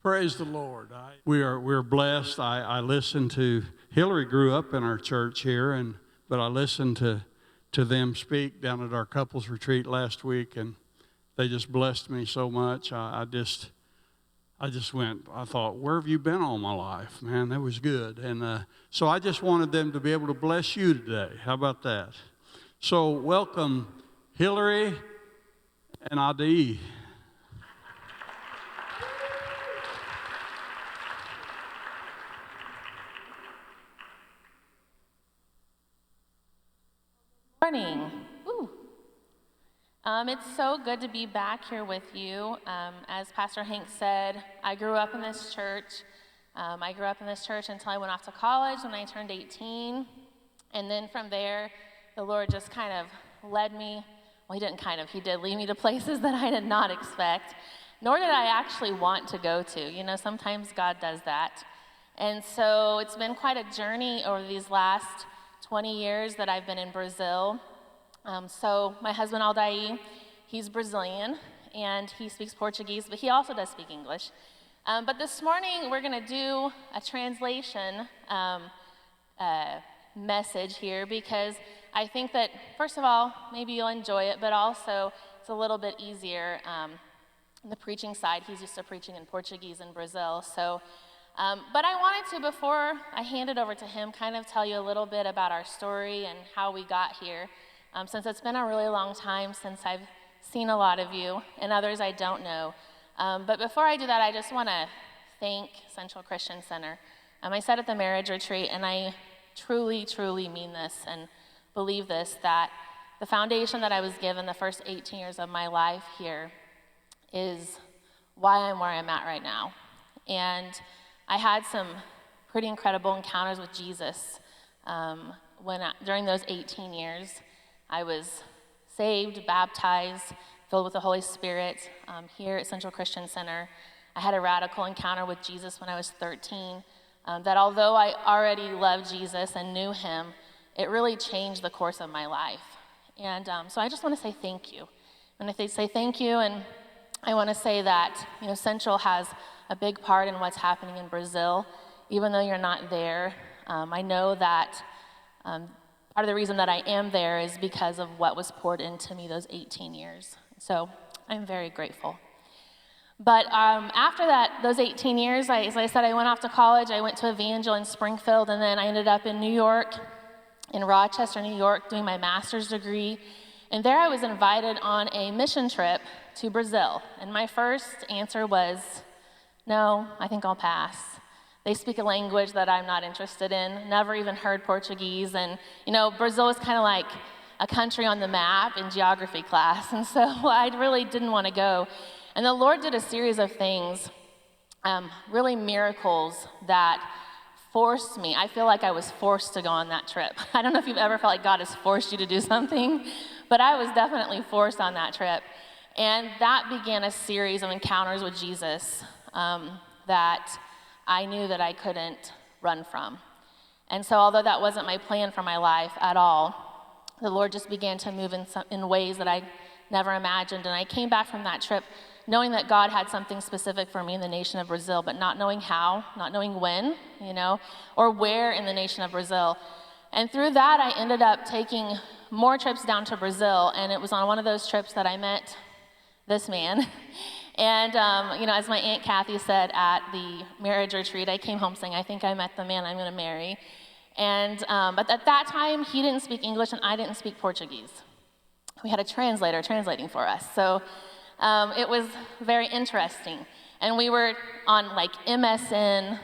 Praise the Lord. We're blessed. I listened to Hillary grew up in our church here, but I listened to them speak down at our couples retreat last week, and they just blessed me so much. I just went. I thought, where have you been all my life, man? That was good, and so I just wanted them to be able to bless you today. How about that? So welcome, Hillary and Adi. Morning. Ooh. It's so good to be back here with you. As Pastor Hank said, I grew up in this church. I grew up in this church until I went off to college when I turned 18. And then from there, the Lord just kind of led me. Well, he did lead me to places that I did not expect, nor did I actually want to go to. You know, sometimes God does that. And so it's been quite a journey over these last 20 years that I've been in Brazil. So my husband Aldair, he's Brazilian, and he speaks Portuguese, but he also does speak English. But this morning, we're going to do a translation message here, because I think that, first of all, maybe you'll enjoy it, but also it's a little bit easier on the preaching side. He's used to preaching in Portuguese in Brazil, so but I wanted to, before I hand it over to him, kind of tell you a little bit about our story and how we got here, since it's been a really long time since I've seen a lot of you, and others I don't know. But before I do that, I just want to thank Central Christian Center. I said at the marriage retreat, and I truly, truly mean this and believe this, that the foundation that I was given the first 18 years of my life here is why I'm where I'm at right now. And I had some pretty incredible encounters with Jesus during those 18 years. I was saved, baptized, filled with the Holy Spirit here at Central Christian Center. I had a radical encounter with Jesus when I was 13, that although I already loved Jesus and knew him, it really changed the course of my life. And so I just want to say thank you. And if they say thank you, and I want to say that, you know, Central has a big part in what's happening in Brazil, even though you're not there. I know that part of the reason that I am there is because of what was poured into me those 18 years. So I'm very grateful. But after that, those 18 years, as I said, I went off to college. I went to Evangel in Springfield, and then I ended up in New York, in Rochester, New York, doing my master's degree. And there I was invited on a mission trip to Brazil. And my first answer was, no, I think I'll pass. They speak a language that I'm not interested in, never even heard Portuguese. And, you know, Brazil is kind of like a country on the map in geography class. And so I really didn't want to go. And the Lord did a series of things, really miracles that forced me. I feel like I was forced to go on that trip. I don't know if you've ever felt like God has forced you to do something, but I was definitely forced on that trip. And that began a series of encounters with Jesus that I knew that I couldn't run from. And so although that wasn't my plan for my life at all, the Lord just began to move in ways that I never imagined. And I came back from that trip knowing that God had something specific for me in the nation of Brazil, but not knowing how, not knowing when, you know, or where in the nation of Brazil. And through that, I ended up taking more trips down to Brazil, and it was on one of those trips that I met this man. And, you know, as my Aunt Kathy said at the marriage retreat, I came home saying, I think I met the man I'm going to marry. And, but at that time, he didn't speak English and I didn't speak Portuguese. We had a translator translating for us. So it was very interesting. And we were on like MSN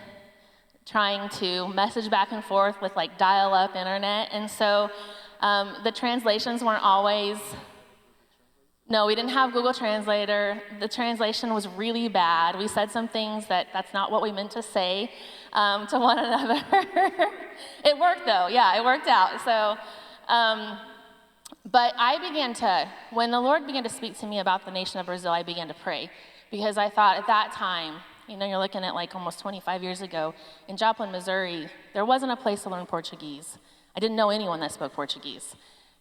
trying to message back and forth with like dial-up internet. And so the translations weren't always. No, we didn't have Google Translator. The translation was really bad. We said some things that's not what we meant to say to one another. It worked though, yeah, it worked out. So, but when the Lord began to speak to me about the nation of Brazil, I began to pray. Because I thought at that time, you know, you're looking at like almost 25 years ago, in Joplin, Missouri, there wasn't a place to learn Portuguese. I didn't know anyone that spoke Portuguese.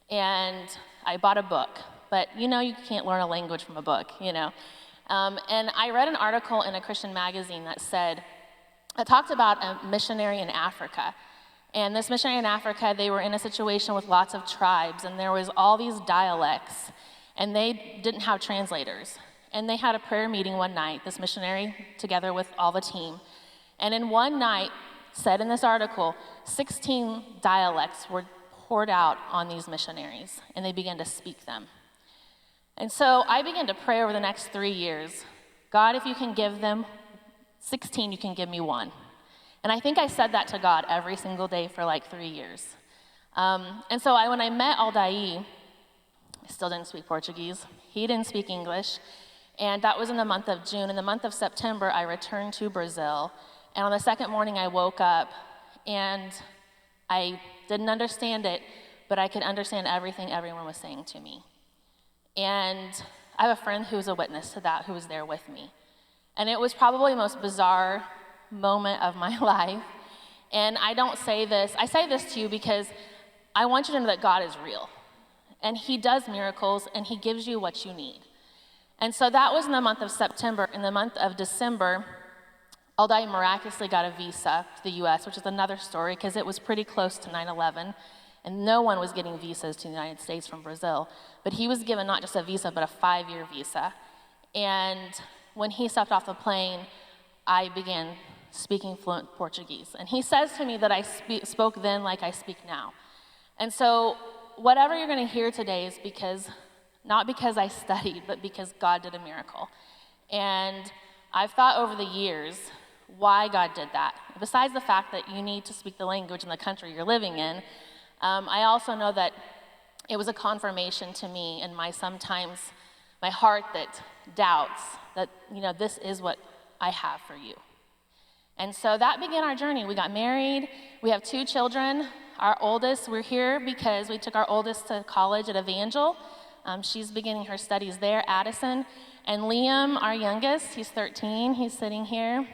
And I bought a book. But you know you can't learn a language from a book, you know. And I read an article in a Christian magazine that talked about a missionary in Africa. And this missionary in Africa, they were in a situation with lots of tribes, and there was all these dialects, and they didn't have translators. And they had a prayer meeting one night, this missionary together with all the team. And in one night, said in this article, 16 dialects were poured out on these missionaries, and they began to speak them. And so I began to pray over the next 3 years, God, if you can give them 16, you can give me one. And I think I said that to God every single day for like 3 years. And so when I met Aldair, I still didn't speak Portuguese. He didn't speak English. And that was in the month of June. In the month of September, I returned to Brazil. And on the second morning, I woke up, and I didn't understand it, but I could understand everything everyone was saying to me. And I have a friend who's a witness to that, who was there with me. And it was probably the most bizarre moment of my life. And I say this to you because I want you to know that God is real. And he does miracles, and he gives you what you need. And so that was in the month of September. In the month of December, Aldair miraculously got a visa to the US, which is another story because it was pretty close to 9/11. And no one was getting visas to the United States from Brazil. But he was given not just a visa, but a 5-year visa. And when he stepped off the plane, I began speaking fluent Portuguese. And he says to me that I spoke then like I speak now. And so whatever you're going to hear today is not because I studied, but because God did a miracle. And I've thought over the years why God did that. Besides the fact that you need to speak the language in the country you're living in, I also know that it was a confirmation to me in my heart that doubts that, this is what I have for you. And so that began our journey. We got married. We have 2 children. Our oldest, we're here because we took our oldest to college at Evangel. She's beginning her studies there, Addison. And Liam, our youngest, he's 13. He's sitting here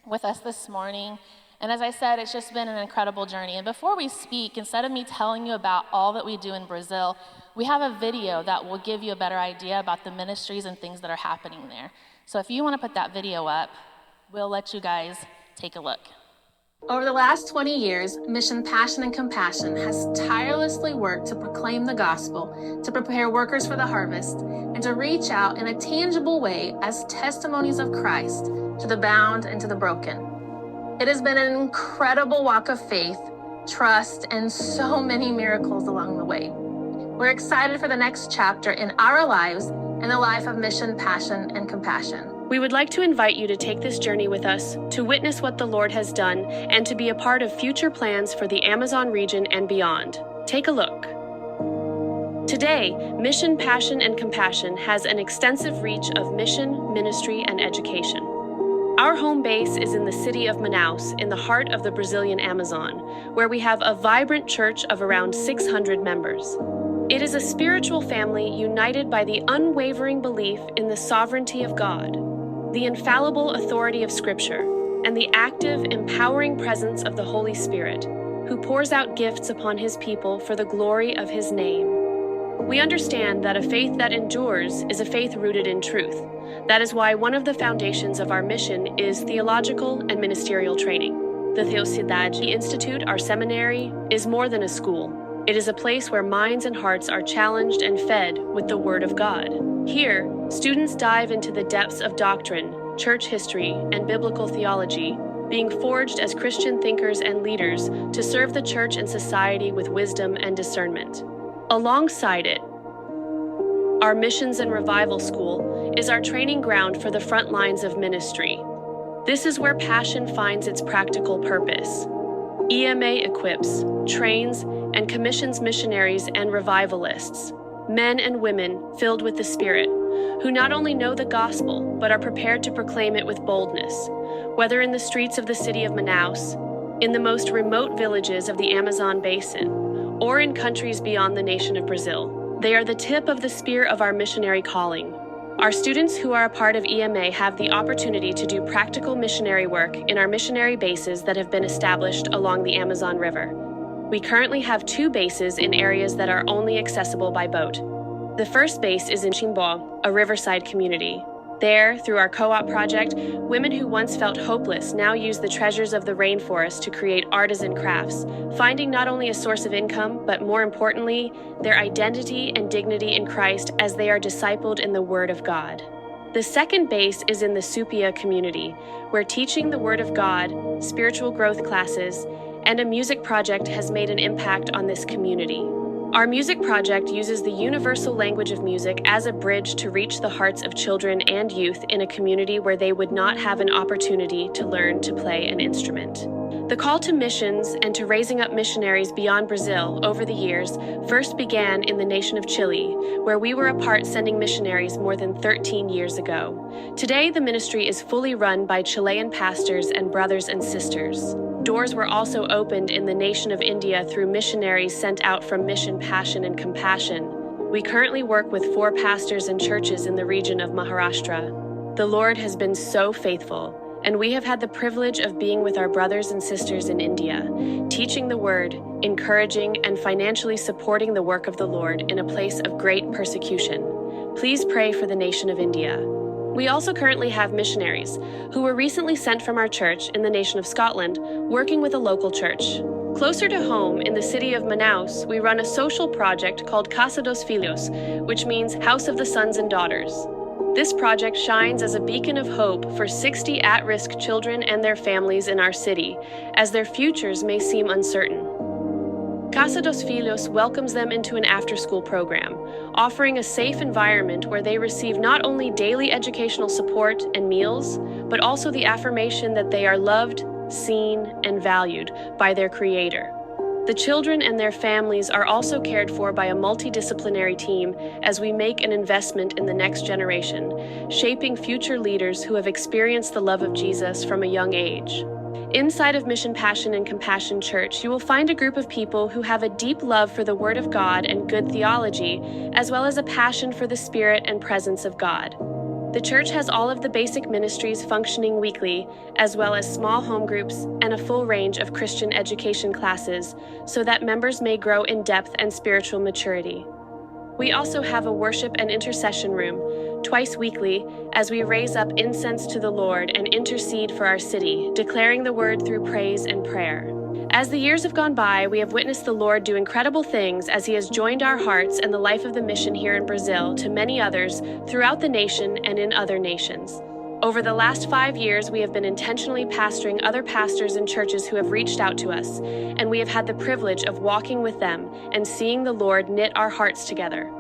with us this morning. And as I said, it's just been an incredible journey. And before we speak, instead of me telling you about all that we do in Brazil, we have a video that will give you a better idea about the ministries and things that are happening there. So if you want to put that video up, we'll let you guys take a look. Over the last 20 years, Mission Passion and Compassion has tirelessly worked to proclaim the gospel, to prepare workers for the harvest, and to reach out in a tangible way as testimonies of Christ to the bound and to the broken. It has been an incredible walk of faith, trust, and so many miracles along the way. We're excited for the next chapter in our lives and the life of Mission Passion and Compassion. We would like to invite you to take this journey with us, to witness what the Lord has done, and to be a part of future plans for the Amazon region and beyond. Take a look. Today, Mission Passion and Compassion has an extensive reach of mission, ministry, and education. Our home base is in the city of Manaus, in the heart of the Brazilian Amazon, where we have a vibrant church of around 600 members. It is a spiritual family united by the unwavering belief in the sovereignty of God, the infallible authority of Scripture, and the active, empowering presence of the Holy Spirit, who pours out gifts upon his people for the glory of his name. We understand that a faith that endures is a faith rooted in truth. That is why one of the foundations of our mission is theological and ministerial training. The Theocidade Institute, our seminary, is more than a school. It is a place where minds and hearts are challenged and fed with the Word of God. Here, students dive into the depths of doctrine, church history, and biblical theology, being forged as Christian thinkers and leaders to serve the church and society with wisdom and discernment. Alongside it, our Missions and Revival School is our training ground for the front lines of ministry. This is where passion finds its practical purpose. EMA equips, trains, and commissions missionaries and revivalists, men and women filled with the Spirit, who not only know the gospel, but are prepared to proclaim it with boldness, whether in the streets of the city of Manaus, in the most remote villages of the Amazon basin, or in countries beyond the nation of Brazil. They are the tip of the spear of our missionary calling. Our students who are a part of EMA have the opportunity to do practical missionary work in our missionary bases that have been established along the Amazon River. We currently have 2 bases in areas that are only accessible by boat. The first base is in Chimbó, a riverside community. There, through our co-op project, women who once felt hopeless now use the treasures of the rainforest to create artisan crafts, finding not only a source of income, but more importantly, their identity and dignity in Christ as they are discipled in the Word of God. The second base is in the Supia community, where teaching the Word of God, spiritual growth classes, and a music project has made an impact on this community. Our music project uses the universal language of music as a bridge to reach the hearts of children and youth in a community where they would not have an opportunity to learn to play an instrument. The call to missions and to raising up missionaries beyond Brazil over the years first began in the nation of Chile, where we were a part sending missionaries more than 13 years ago. Today, the ministry is fully run by Chilean pastors and brothers and sisters. Doors were also opened in the nation of India through missionaries sent out from Mission Passion and Compassion. We currently work with 4 pastors and churches in the region of Maharashtra. The Lord has been so faithful, and we have had the privilege of being with our brothers and sisters in India, teaching the word, encouraging, and financially supporting the work of the Lord in a place of great persecution. Please pray for the nation of India. We also currently have missionaries who were recently sent from our church in the nation of Scotland, working with a local church. Closer to home, in the city of Manaus, we run a social project called Casa dos Filhos, which means House of the Sons and Daughters. This project shines as a beacon of hope for 60 at-risk children and their families in our city, as their futures may seem uncertain. Casa dos Filhos welcomes them into an after-school program, offering a safe environment where they receive not only daily educational support and meals, but also the affirmation that they are loved, seen, and valued by their Creator. The children and their families are also cared for by a multidisciplinary team as we make an investment in the next generation, shaping future leaders who have experienced the love of Jesus from a young age. Inside of Mission Passion and Compassion Church, you will find a group of people who have a deep love for the Word of God and good theology, as well as a passion for the Spirit and presence of God. The church has all of the basic ministries functioning weekly, as well as small home groups and a full range of Christian education classes, so that members may grow in depth and spiritual maturity. We also have a worship and intercession room, twice weekly, as we raise up incense to the Lord and intercede for our city, declaring the word through praise and prayer. As the years have gone by, we have witnessed the Lord do incredible things as He has joined our hearts and the life of the mission here in Brazil to many others throughout the nation and in other nations. Over the last 5 years, we have been intentionally pastoring other pastors and churches who have reached out to us, and we have had the privilege of walking with them and seeing the Lord knit our hearts together.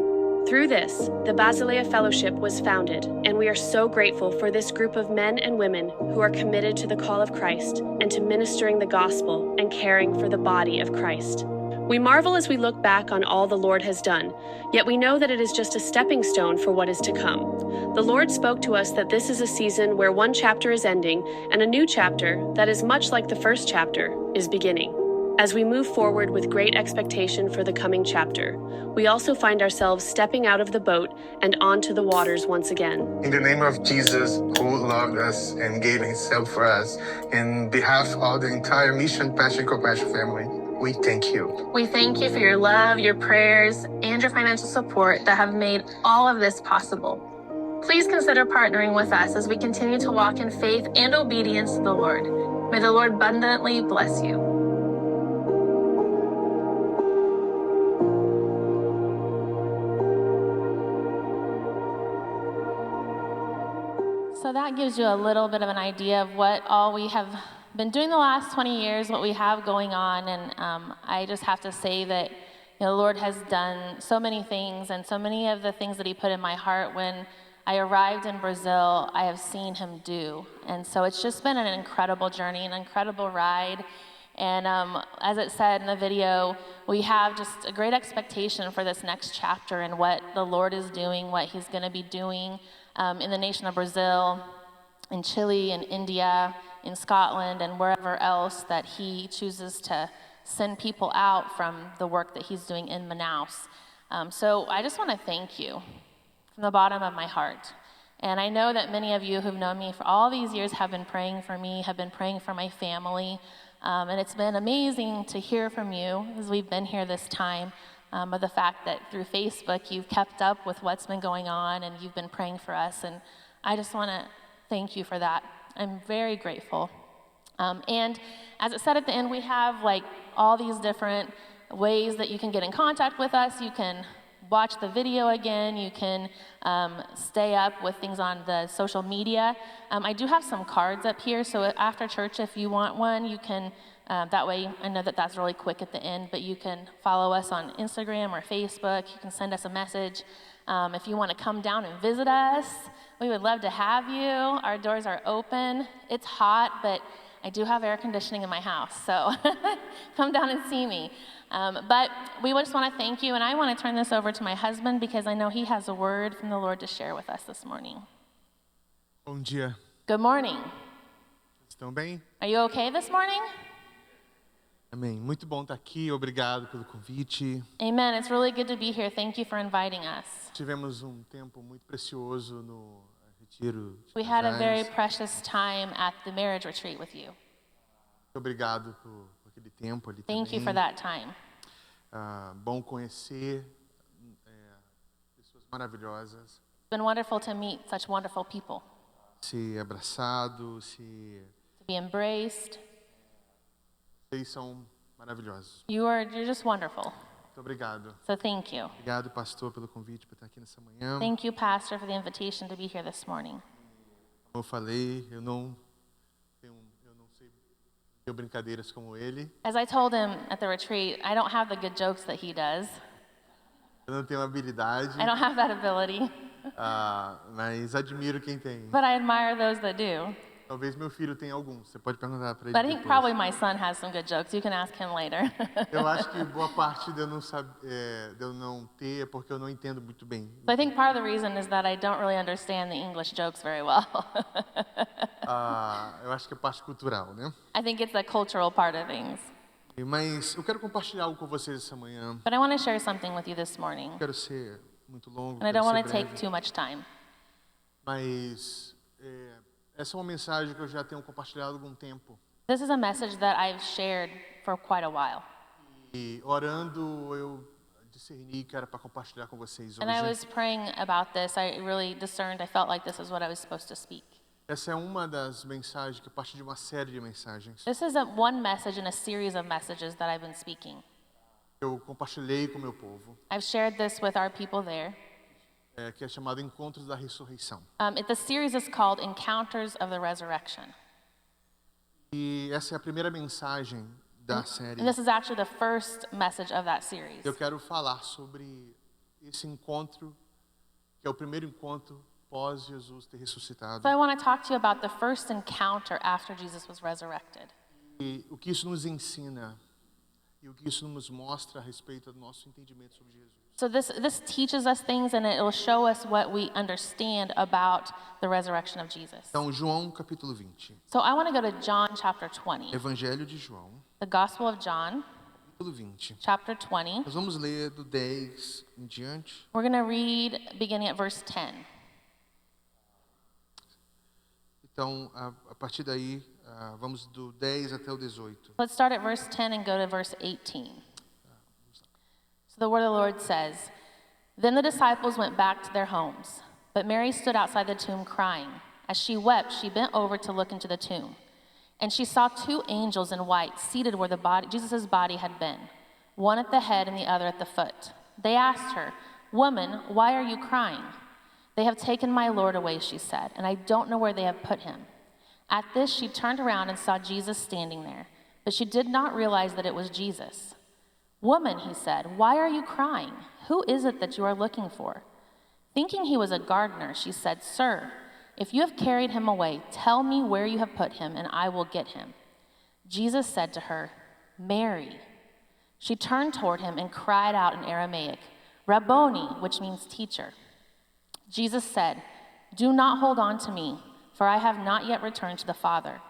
Through this, the Basileia Fellowship was founded, and we are so grateful for this group of men and women who are committed to the call of Christ and to ministering the gospel and caring for the body of Christ. We marvel as we look back on all the Lord has done, yet we know that it is just a stepping stone for what is to come. The Lord spoke to us that this is a season where one chapter is ending and a new chapter that is much like the first chapter is beginning. As we move forward with great expectation for the coming chapter, we also find ourselves stepping out of the boat and onto the waters once again. In the name of Jesus, who loved us and gave Himself for us, in behalf of the entire Mission Passion Compassion family, we thank you. We thank you for your love, your prayers, and your financial support that have made all of this possible. Please consider partnering with us as we continue to walk in faith and obedience to the Lord. May the Lord abundantly bless you. So that gives you a little bit of an idea of what all we have been doing the last 20 years, what we have going on, and I just have to say that the Lord has done so many things, and so many of the things that He put in my heart when I arrived in Brazil, I have seen Him do. And so it's just been an incredible journey, an incredible ride. And as it said in the video, we have just a great expectation for this next chapter and what the Lord is doing, what He's going to be doing in the nation of Brazil, in Chile, in India, in Scotland, and wherever else that He chooses to send people out from the work that He's doing in Manaus. So I just want to thank you from the bottom of my heart. And I know that many of you who've known me for all these years have been praying for me, have been praying for my family. And it's been amazing to hear from you as we've been here this time, of the fact that through Facebook you've kept up with what's been going on and you've been praying for us. And I just want to thank you for that. I'm very grateful. And as it said at the end, we have like all these different ways that you can get in contact with us. You can watch the video again. You can stay up with things on the social media. I do have some cards up here, so after church, if you want one, you can, that way, I know that that's really quick at the end, but you can follow us on Instagram or Facebook. You can send us a message. If you want to come down and visit us, we would love to have you. Our doors are open. It's hot, but I do have air conditioning in my house, so come down and see me. But we just want to thank you, and I want to turn this over to my husband because I know he has a word from the Lord to share with us this morning. Bom dia. Good morning. Estão bem? Are you okay this morning? Amém. Muito bom estar aqui. Obrigado pelo convite. Amen. It's really good to be here. Thank you for inviting us. Tivemos tempo muito precioso no retiro de We had a very casais. precious time at the marriage retreat with you. Muito obrigado por aquele tempo ali Thank you também. for that time. Bom conhecer pessoas maravilhosas, It's been wonderful to meet such wonderful people, ser abraçado, to be embraced. vocês são maravilhosos. You're just wonderful. Muito obrigado. So thank you. Obrigado, pastor, pelo convite para estar aqui nessa manhã. Thank you, Pastor, for the invitation to be here this morning. Como eu falei, eu não sei ter brincadeiras como ele. As I told him at the retreat, I don't have the good jokes that he does. Eu não tenho habilidade, I don't have that ability, mas admiro quem tem. but I admire those that do. Talvez meu filho tenha alguns. Você pode perguntar para ele But I think depois. probably my son has some good jokes. You can ask him later. Eu acho que boa parte de eu não ter é porque eu não entendo muito bem. So I think part of the reason is that I don't really understand the English jokes very well. Eu acho que é parte cultural, né? I think it's a cultural part of things. Mas eu quero compartilhar algo com vocês essa manhã. But I want to share something with you this morning. Não quero ser muito longo, And I quero don't ser want to take breve. too much time. Mas essa é uma mensagem que eu já tenho compartilhado há algum tempo. This is a message that I've shared for quite a while. E orando, eu discerni que era para compartilhar com vocês And I hoje. was praying about this. I really discerned, I felt like this is what I was supposed to speak. Essa é uma das mensagens que é parte de uma série de mensagens. This is one message in a series of messages that I've been speaking. Eu compartilhei com o meu povo, I've shared this with our people there. Que é chamado Encontros da Ressurreição. The series is called Encounters of the Resurrection. E essa é a primeira mensagem da série. And this is actually the first message of that series. Eu quero falar sobre esse encontro, que é o primeiro encontro pós Jesus ter ressuscitado. So I want to talk to you about the first encounter after Jesus was resurrected. E o que isso nos ensina e o que isso nos mostra a respeito do nosso entendimento sobre Jesus. So this teaches us things and it will show us what we understand about the resurrection of Jesus. Então, João capítulo 20. So I want to go to John chapter 20, Evangelho de João, the Gospel of John, capítulo 20. chapter 20. Nós vamos ler do 10 em diante. We're going to read beginning at verse 10. Então, a partir daí, vamos do 10 até o 18. Let's start at verse 10 and go to verse 18. So the word of the Lord says, Then the disciples went back to their homes, but Mary stood outside the tomb crying. As she wept, she bent over to look into the tomb. And she saw two angels in white seated where Jesus' body had been, one at the head and the other at the foot. They asked her, Woman, why are you crying? They have taken my Lord away, she said, and I don't know where they have put him. At this, she turned around and saw Jesus standing there, but she did not realize that it was Jesus. Woman, he said, why are you crying? Who is it that you are looking for? Thinking he was a gardener, she said, Sir, if you have carried him away, tell me where you have put him, and I will get him. Jesus said to her, Mary. She turned toward him and cried out in Aramaic, Rabboni, which means teacher. Jesus said, Do not hold on to me, for I have not yet returned to the Father.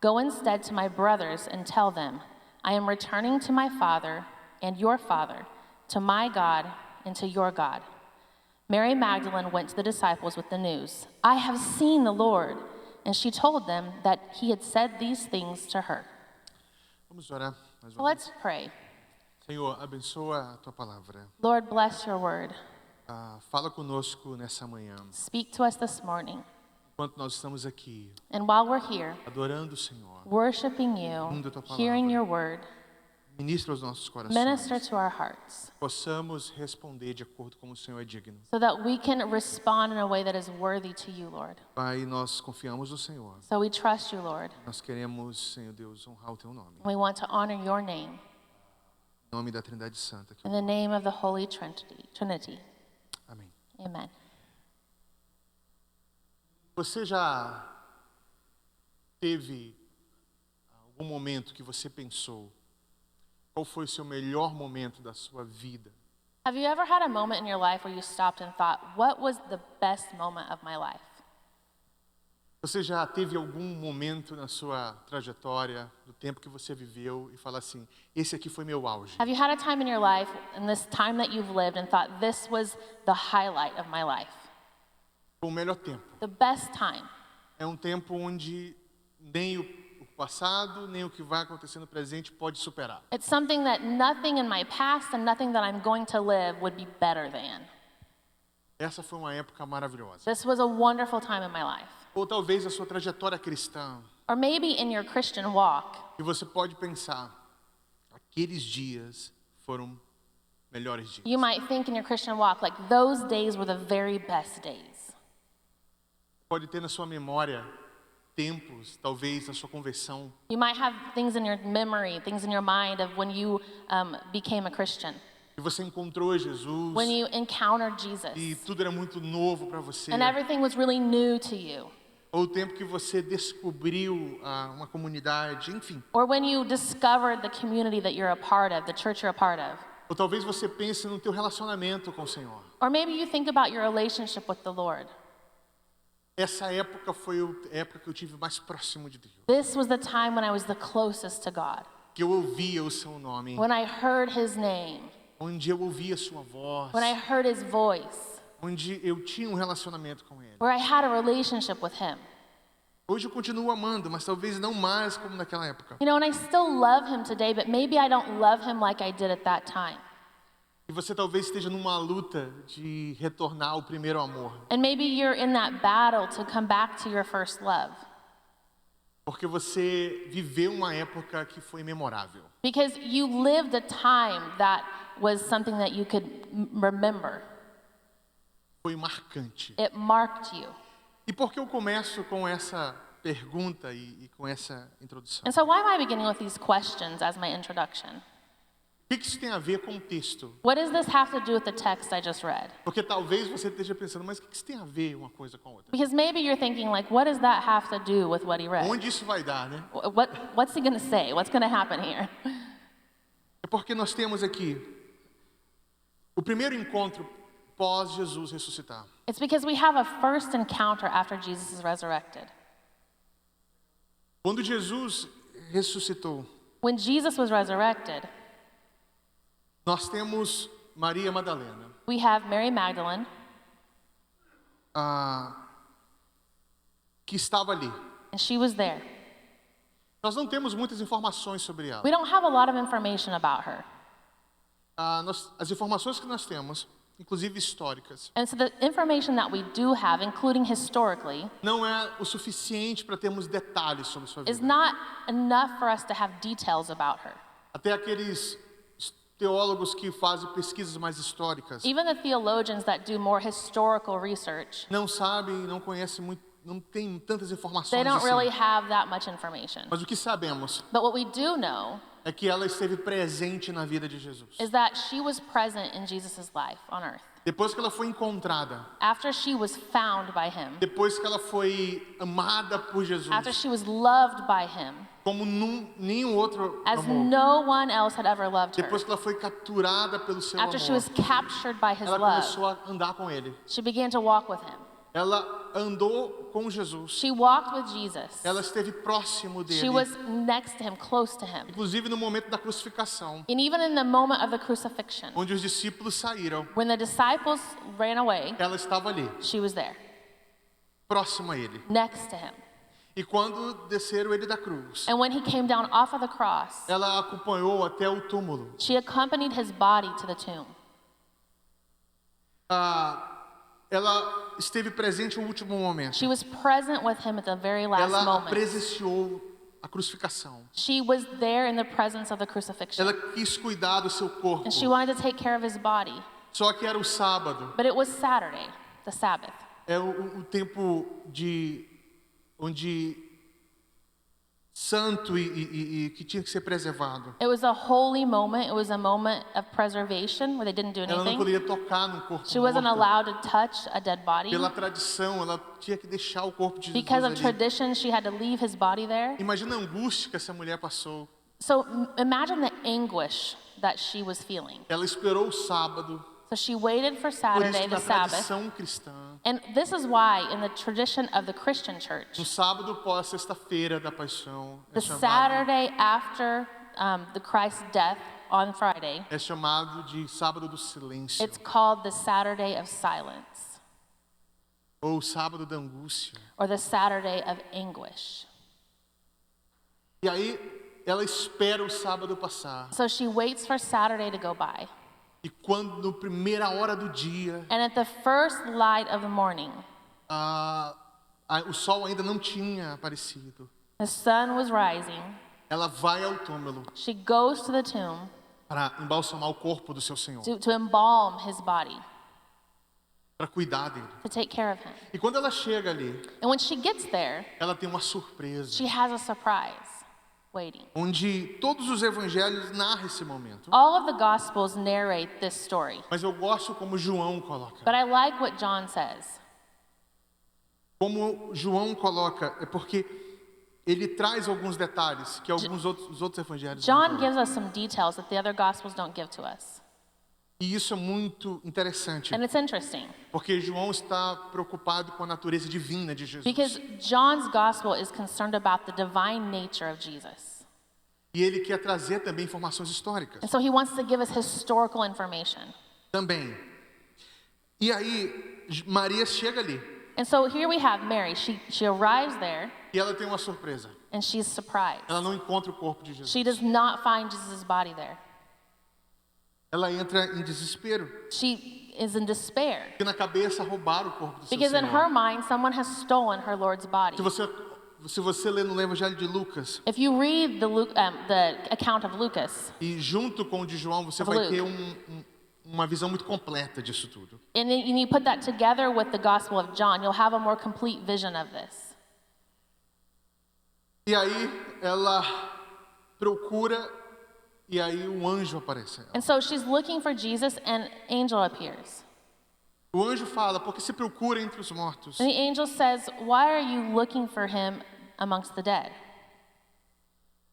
Go instead to my brothers and tell them, I am returning to my Father and your Father, to my God and to your God. Mary Magdalene went to the disciples with the news, I have seen the Lord. And she told them that he had said these things to her. Vamos orar mais So uma vez. let's pray. Senhor, abençoa a tua palavra. Lord, bless your word. Fala conosco nessa manhã. Speak to us this morning. Enquanto nós estamos aqui, And while we're here, adorando o Senhor, worshiping Ouvindo a tua you, palavra. hearing your word, ministra aos nossos corações, minister to our hearts possamos responder de acordo com o Senhor é digno. so that we can respond in a way that is worthy to you, Lord. Pai, nós confiamos no Senhor. So we trust you, Lord. Nós queremos, Senhor Deus, honrar o Teu nome. We want to honor your name Em nome da Trindade Santa. in the name of the Holy Trinity. Amém. Amen. Você já teve algum momento que você pensou qual foi o seu melhor momento da sua vida? Have you ever had a moment in your life where you stopped and thought, what was the best moment of my life? Você já teve algum momento na sua trajetória, do tempo que você viveu e fala assim, esse aqui foi meu auge? Have you had a time in your life, in this time that you've lived, and thought, this was the highlight of my life? Foi o melhor tempo. The best time. É um tempo onde nem o passado, nem o que vai acontecer no presente pode superar. It's something that nothing in my past and nothing that I'm going to live would be better than. Essa foi uma época maravilhosa. This was a wonderful time in my life. Ou talvez a sua trajetória cristã, Or maybe in your Christian walk, e você pode pensar, aqueles dias foram melhores dias. you might think in your Christian walk, like those days were the very best days. Pode ter na sua memória tempos, talvez na sua conversão, You might have things in your memory, things in your mind of when you became a Christian, que você encontrou Jesus when you encountered Jesus, e tudo era muito novo para você. and everything was really new to you. Ou o tempo que você descobriu uma comunidade, enfim. Or when you discovered the community that you're a part of, the church you're a part of. Ou talvez você pense no teu relacionamento com o Senhor. Or maybe you think about your relationship with the Lord. Essa época foi a época que eu tive mais próximo de Deus. This was the time when I was the closest to God, Que eu ouvia o seu nome, when I heard his name, onde eu ouvia a sua voz, when I heard his voice, onde eu tinha um relacionamento com Ele. where I had a relationship with him. Hoje eu continuo amando, mas talvez não mais como naquela época. You know, and I still love him today, but maybe I don't love him like I did at that time. E você talvez esteja numa luta de retornar ao primeiro amor. And maybe you're in that battle to come back to your first love. Porque você viveu uma época que foi memorável. Because you lived a time that was something that you could remember. Foi marcante. It marked you. E por que eu começo com essa pergunta e com essa introdução? And so why am I beginning with these questions as my introduction? O que isso tem a ver com o texto? What does this have to do with the text I just read? Porque talvez você esteja pensando, mas o que isso tem a ver uma coisa com a outra? Because maybe you're thinking, like, what does that have to do with what he read? Onde isso vai dar, né? What's he going to say? What's going to happen here? É porque nós temos aqui o primeiro encontro pós Jesus ressuscitar. It's because we have a first encounter after Jesus is resurrected. Quando Jesus ressuscitou, When Jesus was resurrected, nós temos Maria Madalena, we have Mary Magdalene, que estava ali. and she was there. Nós não temos muitas informações sobre ela. We don't have a lot of information about her. As informações que nós temos, inclusive históricas, And so the information that we do have, including historically, não é o suficiente para termos detalhes sobre sua is vida. not enough for us to have details about her. Até aqueles teólogos que fazem pesquisas mais históricas Even the theologians that do more historical research, não sabem, não conhecem muito, não têm tantas they informações don't really assim. have that much information. Mas o que sabemos But what we do know é que ela esteve presente na vida de Jesus. is that she was present in Jesus' life on earth. Depois que ela foi encontrada, After she was found by him, depois que ela foi amada por Jesus, after she was loved by him, como nenhum outro as amor. no one else had ever loved her, Depois que ela foi capturada pelo seu after she amor, was captured by his ela love, começou a andar com ele. she began to walk with him. Ela andou com Jesus. She walked with Jesus. Ela esteve próximo She dele, was next to him, close to him. inclusive no momento da crucificação, And even in the moment of the crucifixion, onde os discípulos saíram. when the disciples ran away, Ela estava ali, she was there, próximo a ele. next to him. E quando desceram ele da cruz, And when he came down off of the cross, ela acompanhou até o túmulo. she accompanied his body to the tomb. Ela esteve presente no último momento. She was present with him at the very last Ela moment. presenciou a crucificação. She was there in the presence of the crucifixion. Ela quis cuidar do seu corpo. And she wanted to take care of his body. Só que era o sábado. But it was Saturday, the Sabbath. É o tempo onde santo e que tinha que ser preservado. It was a holy moment. It was a moment of preservation where they didn't do Ela não anything. poderia tocar no corpo She wasn't morto. allowed to touch a dead body. Pela tradição, ela tinha que deixar o corpo de Jesus Because of ali. tradition, she had to leave his body there. Imagina a angústia que essa mulher passou. So imagine the anguish that she was feeling. Ela esperou o sábado. So she waited for Por isso Saturday, que the na Sabbath. tradição cristã, And this is why, in the tradition of the Christian church, no sábado pós sexta-feira da paixão, the Saturday after the Christ's death on Friday, é chamado de sábado do silêncio, it's called the Saturday of silence, ou sábado da angústia. or the Saturday of anguish. E aí ela espera o sábado passar. So she waits for Saturday to go by. E quando, na primeira hora do dia, And at the first light of the morning, o sol ainda não tinha aparecido, the sun was rising. ela vai ao túmulo She goes to the tomb para embalsamar o corpo do seu Senhor, to embalm his body, para cuidar dele. to take care of him. E quando ela chega ali, And when she gets there, ela tem uma surpresa, she has a surprise waiting. onde todos os evangelhos narram esse momento. All of the Gospels narrate this story, Mas eu gosto como João coloca. but I like what John says. Como João coloca, é porque ele traz alguns detalhes que os outros evangelhos não John colocam. gives us some details that the other Gospels don't give to us. E isso é muito interessante, And it's interesting porque João está preocupado com a natureza divina de Jesus. because John's Gospel is concerned about the divine nature of Jesus. E ele quer trazer também informações históricas. And so he wants to give us historical information. Também. E aí, Maria chega ali And so here we have Mary. She arrives there e ela tem uma surpresa. and she's surprised. Ela não encontra o corpo de Jesus. She does not find Jesus' body there. Ela entra em desespero, She is in despair porque na cabeça roubaram o corpo do seu because in her Senhor. mind, someone has stolen her Lord's body. Se você ler no Evangelho de Lucas, If you read the account of Lucas, e junto com o de João, você Of vai Luke. ter uma visão muito completa disso tudo. and you put that together with the Gospel of John, you'll have a more complete vision of this. E aí ela procura, e aí um anjo aparece. a ela. And so she's looking for Jesus, and an angel appears. O anjo fala, porque se procura entre os mortos. And the angel says, "Why are you looking for him amongst the dead?"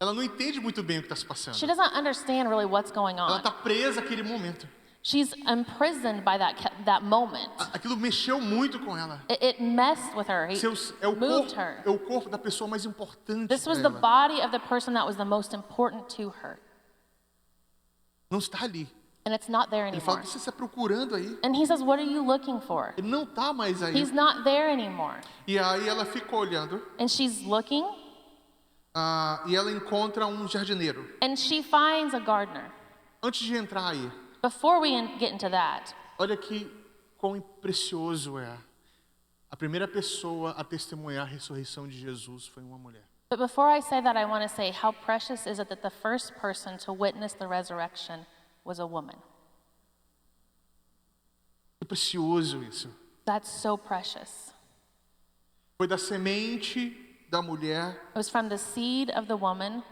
Ela não entende muito bem o que está se passando. She doesn't understand really what's going Ela on. está presa àquele momento. She's imprisoned by that moment. Aquilo mexeu muito com ela. It messed with her. It moved her. É o corpo da pessoa mais importante This was para the ela. body of the person that was the most important to her. Não está ali. And it's not there Ele fala, anymore. o que você está procurando aí? And he says, "What are you looking for?" Ele não está mais aí. He's not there anymore. E aí ela fica olhando, And she's looking, e ela encontra um jardineiro. and she finds a gardener. Antes de entrar aí, Before we get into that, olha que quão precioso é. A primeira pessoa a testemunhar a ressurreição de Jesus foi uma mulher. but before I say that, I want to say how precious is it that the first person to witness the resurrection was a woman. Que precioso isso. That's so precious. Foi da semente da mulher It was from the seed of the woman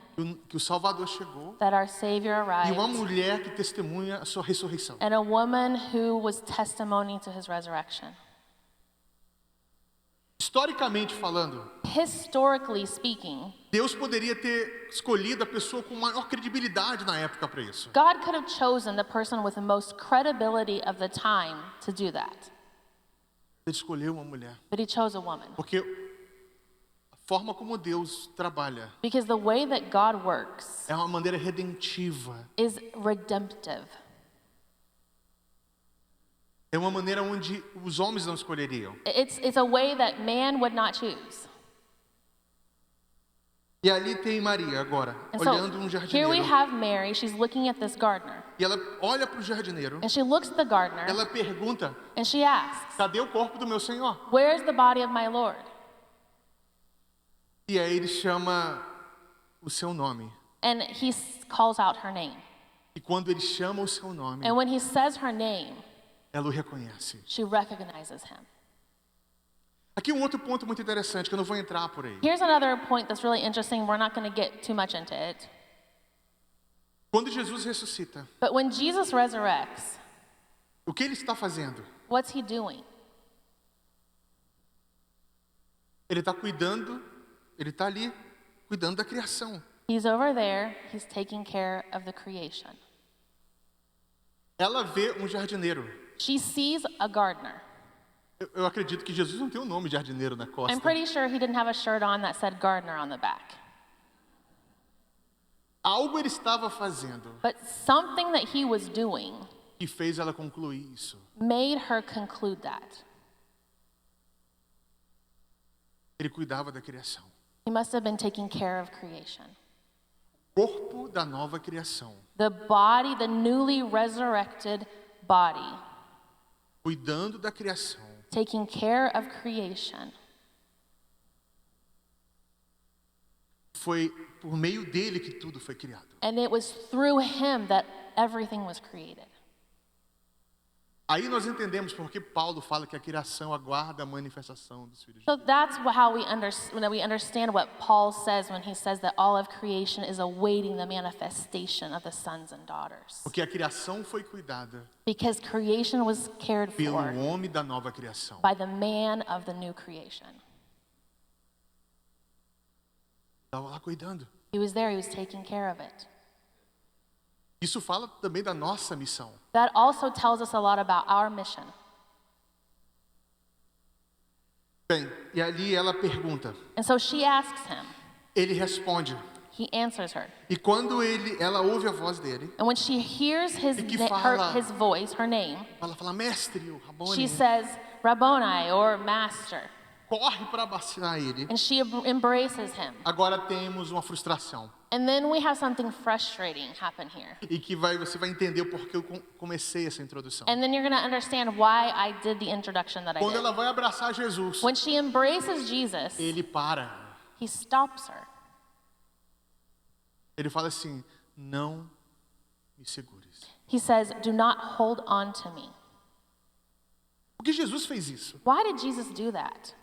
que o Salvador chegou that our Savior e uma arrived, mulher que testemunha a sua ressurreição. and a woman who was testimony to his resurrection. Historicamente falando, Historically speaking, Deus poderia ter escolhido a pessoa com maior credibilidade na época para isso. God could have chosen the person with the most credibility of the time to do that, Ele escolheu uma mulher, but he chose a woman. porque a forma como Deus trabalha Because the way that God works é uma maneira redentiva. is redemptive. É uma maneira onde os homens não escolheriam. It's a way that man would not choose. E ali tem Maria agora, And so olhando here we jardineiro. have Mary. She's looking at this gardener. E ela olha para o jardineiro. And she looks at the gardener Ela pergunta, and she asks, cadê o corpo do meu Senhor? "Where's the body of my Lord?" E aí ele chama o seu nome. And he calls out her name. E quando ele chama o seu nome, And when he says her name, ela o reconhece. she recognizes him. Aqui outro ponto muito interessante, que eu não vou entrar por aí. Here's another point that's really interesting. We're not going to get too much into it. Quando Jesus ressuscita, But when Jesus resurrects, o que ele está fazendo? what's he doing? Ele está cuidando, ele está ali, cuidando da criação. He's over there. He's taking care of the creation. Ela vê um jardineiro. She sees a gardener. Eu acredito que Jesus não tem um nome de jardineiro na costa. I'm pretty sure he didn't have a shirt on that said gardener on the back. Algo ele estava fazendo But something that he was doing que fez ela concluir isso. made her conclude that. Ele cuidava da criação. He must have been taking care of creation. Corpo da nova criação. The body, the newly resurrected body, Cuidando da criação. taking care of creation. Foi por meio dele que tudo foi criado. And it was through him that everything was created. Aí nós entendemos porque Paulo fala que a criação aguarda a manifestação dos filhos de So Deus. that's how we understand what Paul says when he says that all of creation is awaiting the manifestation of the sons and daughters. Porque a criação foi cuidada Because creation was cared pelo for homem da nova criação. by the man of the new creation. Estava lá cuidando. He was there, he was taking care of it. Isso fala também da nossa missão. That also tells us a lot about our mission. Bem, e ali ela pergunta. And so she asks him, Ele responde. he answers her. E quando ela ouve a voz dele, And when she hears his, E que fala- his voice, her name, ela fala, mestre, o Rabone, she says, Rabboni, or master. corre para abraçar ele. And she embraces him. Agora temos uma frustração. And then we have something frustrating happen here. E que você vai entender o porquê eu comecei essa introdução. And then you're going to understand why I did the introduction that I Quando did. ela vai abraçar Jesus, When she embraces Jesus, ele para. he stops her. Ele fala assim, não me segures. He says, "Do not hold on to me." Por que Jesus fez isso? Why did Jesus do that?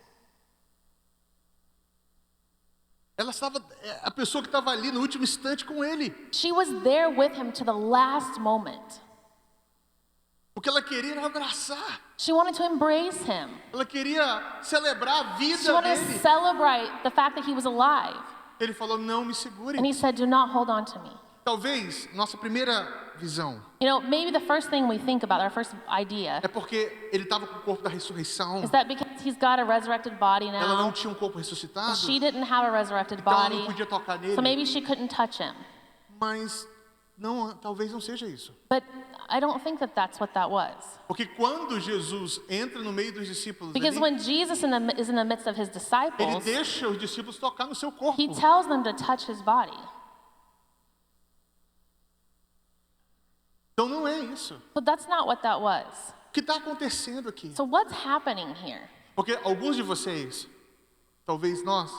Ela estava, a pessoa que estava ali no último instante com ele. She was there with him to the last moment. O que ela queria era abraçar. She wanted to embrace him. Ela queria celebrar a She vida wanted to dele. celebrate the fact that he was alive. Ele falou, não me segure. And he said, "Do not hold on to me." Talvez nossa primeira visão You know, maybe the first thing we think about, our first idea, é porque ele estava com o corpo da ressurreição. is that because he's got a resurrected body Ela não now, tinha um corpo ressuscitado. she didn't have a resurrected Então ela não body, podia tocar nele. so maybe she couldn't touch him. Mas não, talvez não seja isso. But I don't think that that's what that was. Porque quando Jesus entra no meio dos discípulos, Because ali, when Jesus is in the midst of his ele disciples, deixa os discípulos tocar no seu corpo. he tells them to touch his body. Então não é isso. But that's not what that was. O que está acontecendo aqui? So what's happening here? Porque alguns de vocês, talvez nós,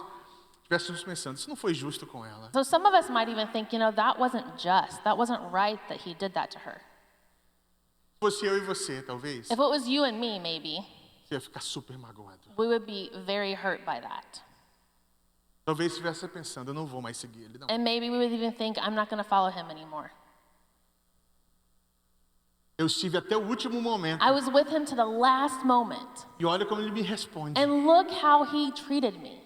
estivéssemos pensando, isso não foi justo com ela. So some of us might even think, you know, that wasn't just. That wasn't right that he did that to her. Se fosse eu e você, talvez, If it was you and me, maybe, você ia ficar super magoado. we would be very hurt by that. Talvez estivesse pensando, eu não vou mais seguir ele. Não. And maybe we would even think, I'm not going to follow him anymore. Eu estive até o último momento. I was with him to the last moment. E olha como ele me responde. And look how he treated me.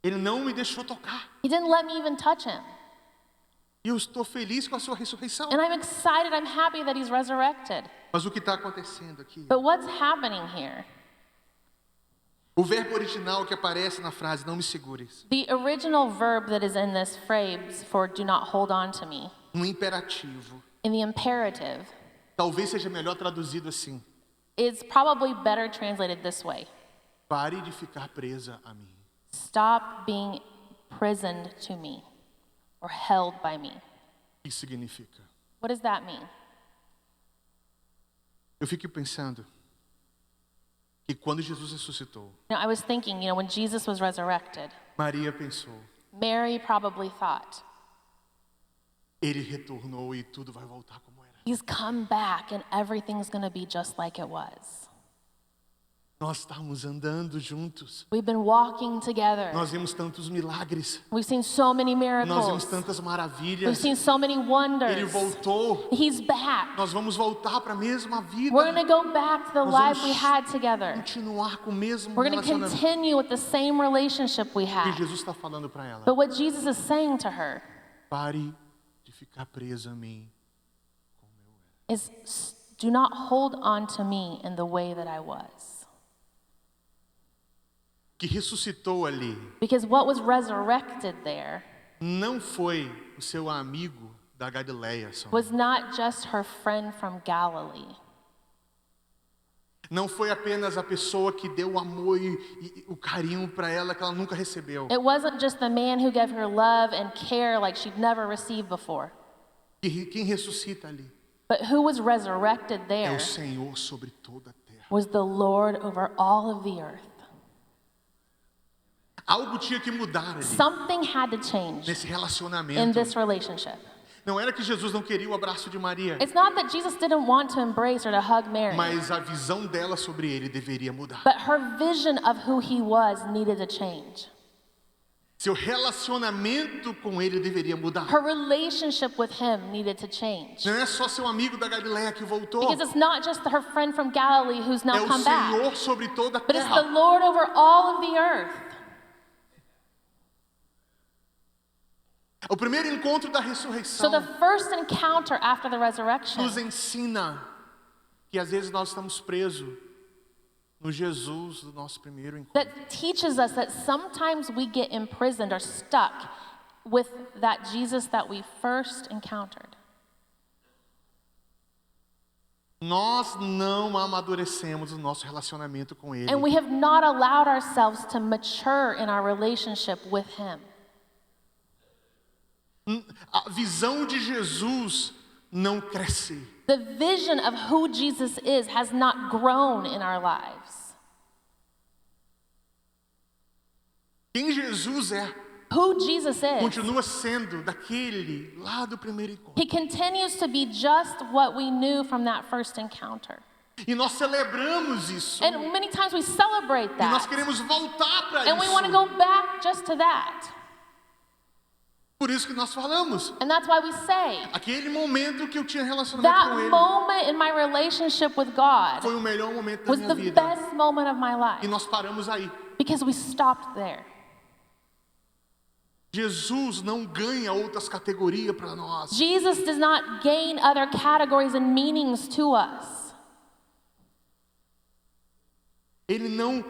Ele não me deixou tocar. He didn't let me even touch him. E eu estou feliz com a sua ressurreição. And I'm excited, I'm happy that he's resurrected. Mas o que está acontecendo aqui? But what's happening here? O verbo original que aparece na frase, não me segures, The original verb that is in this phrase for "do not hold on to me," no imperativo, in the imperative, talvez seja melhor traduzido assim. is probably better translated this way. Pare de ficar presa a mim. Stop being prisoned to me or held by me. O que isso significa? What does that mean? Eu fico pensando que quando Jesus ressuscitou, I was thinking, when Jesus was resurrected, Maria pensou, Mary probably thought, ele retornou e tudo vai voltar como era. he's come back and everything's going to be just like it was. Nós estávamos andando juntos. We've been walking together. Nós vimos tantos milagres. We've seen so many Nós vimos miracles. tantas We've maravilhas. seen so many Ele wonders. voltou. He's back. Nós vamos voltar para a mesma vida. We're going to go back to the Nós life vamos we had together. continuar com o mesmo We're going to relacionamento continue with the same relationship we que had. Jesus está falando para ela. But what Jesus is saying to her Pare de ficar presa a mim. is, do not hold on to me in the way that I was. Que ressuscitou ali Because what was resurrected there não foi o seu amigo da Galileia só. was not just her friend from Galilee. Não foi apenas a pessoa que deu o amor e o carinho para ela que ela nunca recebeu. It wasn't just the man who gave her love and care like she'd never received before. Quem ressuscita ali But who was resurrected é there o Senhor sobre toda a terra. was the Lord over all of the earth. Algo tinha que mudar ali, Something had to change nesse in relacionamento. this relationship. Não era que Jesus não queria o abraço de Maria, It's not that Jesus didn't want to embrace or to hug Mary, mas a visão dela sobre ele deveria mudar. but her vision of who he was needed to change. Seu relacionamento com ele deveria mudar. Her relationship with him needed to change. Não é só seu amigo da Galileia que voltou. Because it's not just her friend from Galilee who's É now o come back, Senhor sobre toda a but it's the terra. Lord over all of the earth. O primeiro encontro da So ressurreição the first encounter after the resurrection nos ensina que às vezes nós estamos presos no Jesus do nosso primeiro encontro. that teaches us that sometimes we get imprisoned or stuck with that Jesus that we first encountered. Nós não amadurecemos o nosso relacionamento com Ele. And we have not allowed ourselves to mature in our relationship with him. A visão de Jesus não cresce. The vision of who Jesus is has not grown in our lives. Quem Jesus é, Who Jesus is, continua sendo daquele lá do primeiro encontro. he continues to be just what we knew from that first encounter. E nós celebramos isso. And many times we celebrate E nós that. queremos voltar para And we want to isso. go back just to that. Por isso que nós falamos. And that's why we say, Aquele momento que eu tinha relacionamento com that Ele moment in my relationship with God foi o melhor momento da was minha the vida. best moment of my E life nós paramos aí. because we stopped there. Jesus não ganha outras categorias para nós. Jesus does not gain other categories and meanings to us. Ele não,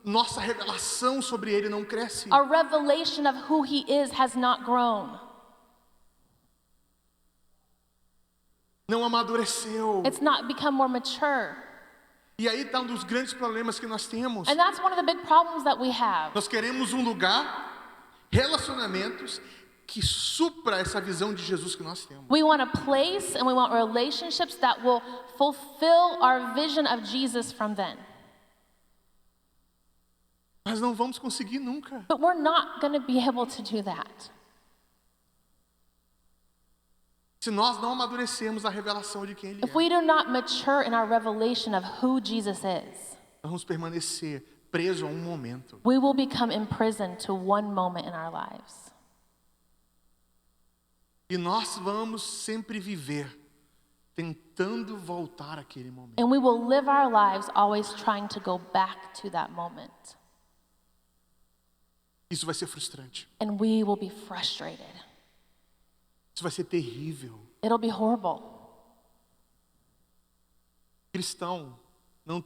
nossa revelação sobre Ele não cresce. Our revelation of who he is has not grown. Não amadureceu. It's not become more mature. E aí está um dos grandes problemas que nós temos. And that's one of the big problems that we have. Nós queremos um lugar, relacionamentos, que supra essa visão de Jesus que nós temos. We want a place and we want relationships that will fulfill our vision of Jesus from then. Mas não vamos conseguir nunca. But we're not going to be able to do that Se nós não amadurecermos a revelação de quem Ele if é. we do not mature in our revelation of who Jesus is. Nós vamos permanecer presos a um momento. We will become imprisoned to one moment in our lives. E nós vamos sempre viver tentando voltar àquele momento. And we will live our lives always trying to go back to that moment. Isso vai ser frustrante. And we will be frustrated. Isso vai ser terrível. It'll be horrible. Cristão não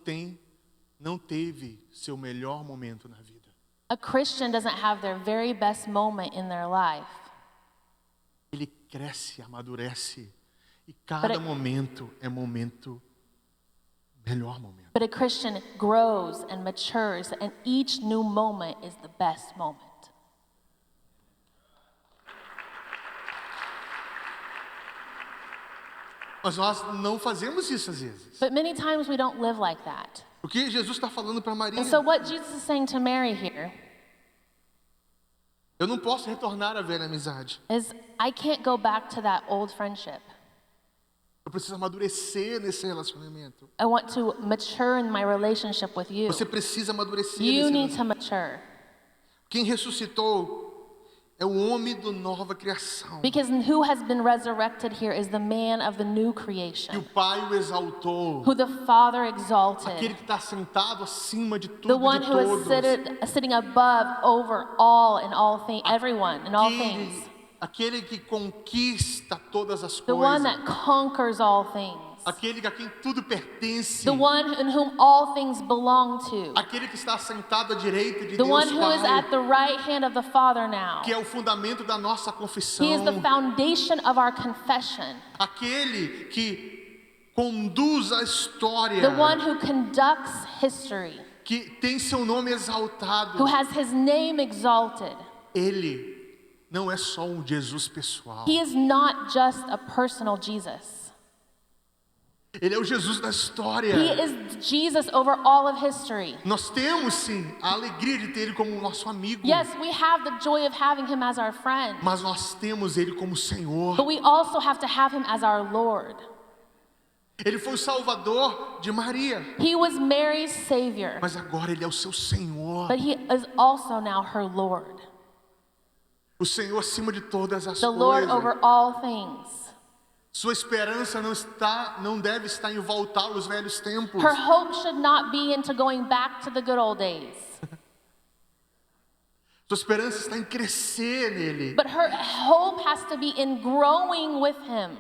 teve seu melhor momento na vida. A Christian doesn't have their very best moment in their life. Ele cresce, amadurece. E cada momento é momento melhor momento. But a Christian grows and matures, and each new moment is the best moment. Mas nós não fazemos isso às vezes. But many times we don't live like that. O que Jesus está falando para Maria? And so what Jesus is saying to Mary here Eu não posso retornar à velha amizade. is, I can't go back to that old friendship. Eu preciso amadurecer nesse relacionamento. I want to mature in my relationship with you. Você precisa amadurecer You nesse need relacionamento. to mature. Quem ressuscitou é o homem da nova criação. Because who has been resurrected here is the man of the new E o creation, Pai o exaltou. who the Father Aquele exalted, que está sentado acima de tudo the e one de who is todos. sitting above, over all and all things, everyone and all things. Aquele que conquista todas as The one coisas. that conquers all things. Aquele a quem tudo pertence. The one in whom all things belong to. Aquele que está sentado à direita de The Deus one who is Pai. at the right hand of the Father now. Que é o fundamento da nossa confissão. He is the foundation of our confession. Aquele que conduz a história. The one who conducts history, Que tem seu nome exaltado. who has his name exalted. Ele não é só um Jesus pessoal. He is not just a personal Jesus. Ele é o Jesus da história. He is Jesus over all of history. Nós temos sim a alegria de ter ele como nosso amigo. Yes, we have the joy of having him as our friend, Mas nós temos ele como Senhor. but we also have to have him as our Lord. Ele foi o Salvador de Maria. He was Mary's Savior, Mas agora ele é o seu Senhor. but he is also now her Lord. O Senhor acima de todas as The Lord coisas. over all things. Sua esperança não deve estar em voltar aos velhos tempos. Her hope should not be into going back to the good old days, Sua esperança está em crescer nele. but her hope has to be in growing with him,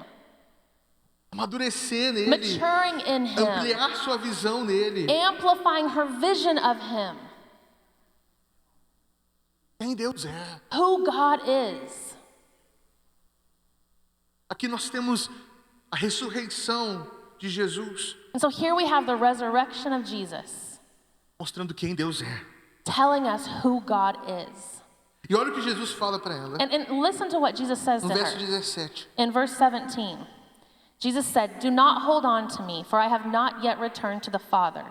Amadurecer nele. maturing in him, Ampliar sua visão nele. amplifying her vision of him, Quem Deus é. who God is. Aqui nós temos a ressurreição de Jesus, And so here we have the resurrection of Jesus, mostrando quem Deus é. telling us who God is. E olha o que Jesus fala para ela. And listen to what Jesus says No to verso her. 17. In verse 17, Jesus said, "Do not hold on to me, for I have not yet returned to the Father.